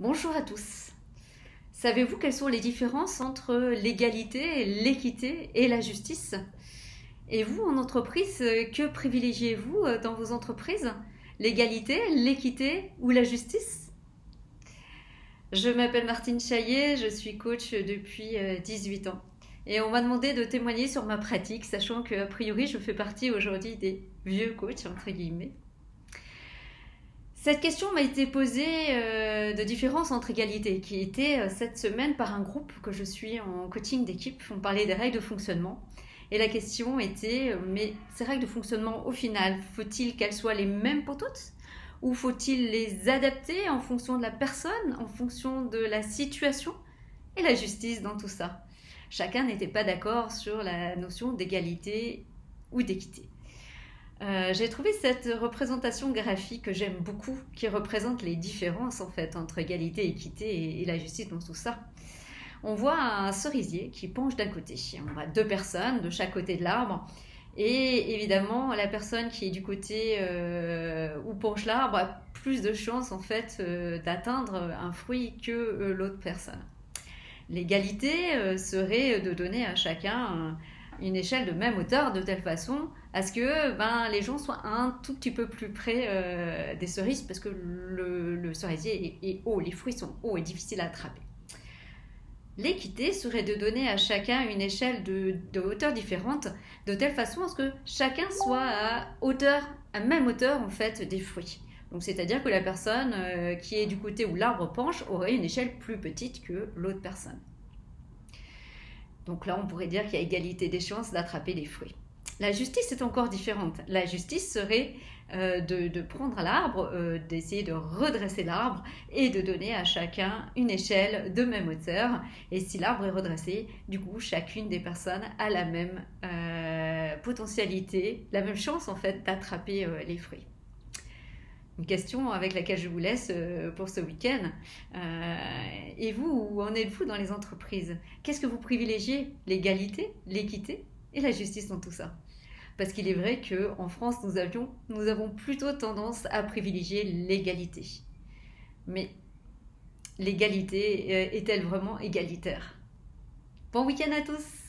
Bonjour à tous. Savez-vous quelles sont les différences entre l'égalité, l'équité et la justice? Et vous, en entreprise, que privilégiez-vous dans vos entreprises? L'égalité, l'équité ou la justice? Je m'appelle Martine Chaillet, je suis coach depuis 18 ans. Et on m'a demandé de témoigner sur ma pratique, sachant qu'a priori, je fais partie aujourd'hui des vieux coachs, entre guillemets. Cette question m'a été posée de différence entre égalité, qui était cette semaine par un groupe que je suis en coaching d'équipe. On parlait des règles de fonctionnement. Et la question était, mais ces règles de fonctionnement, au final, faut-il qu'elles soient les mêmes pour toutes? Ou faut-il les adapter en fonction de la personne, en fonction de la situation? Et la justice dans tout ça. Chacun n'était pas d'accord sur la notion d'égalité ou d'équité. J'ai trouvé cette représentation graphique que j'aime beaucoup, qui représente les différences en fait entre égalité, équité et la justice dans tout ça. On voit un cerisier qui penche d'un côté. On voit deux personnes de chaque côté de l'arbre. Et évidemment, la personne qui est du côté où penche l'arbre a plus de chances en fait d'atteindre un fruit que l'autre personne. L'égalité serait de donner à chacun une échelle de même hauteur de telle façon à ce que les gens soient un tout petit peu plus près des cerises parce que le cerisier est haut, les fruits sont hauts et difficiles à attraper. L'équité serait de donner à chacun une échelle de hauteur différente de telle façon à ce que chacun soit à même hauteur en fait des fruits. Donc c'est-à-dire que la personne qui est du côté où l'arbre penche aurait une échelle plus petite que l'autre personne. Donc là, on pourrait dire qu'il y a égalité des chances d'attraper les fruits. La justice est encore différente. La justice serait de prendre l'arbre, d'essayer de redresser l'arbre et de donner à chacun une échelle de même hauteur. Et si l'arbre est redressé, du coup, chacune des personnes a la même potentialité, la même chance en fait d'attraper les fruits. Une question avec laquelle je vous laisse pour ce week-end. Et vous, où en êtes-vous dans les entreprises? Qu'est-ce que vous privilégiez? L'égalité, l'équité et la justice dans tout ça? Parce qu'il est vrai qu'en France, nous avons plutôt tendance à privilégier l'égalité. Mais l'égalité est-elle vraiment égalitaire? Bon week-end à tous!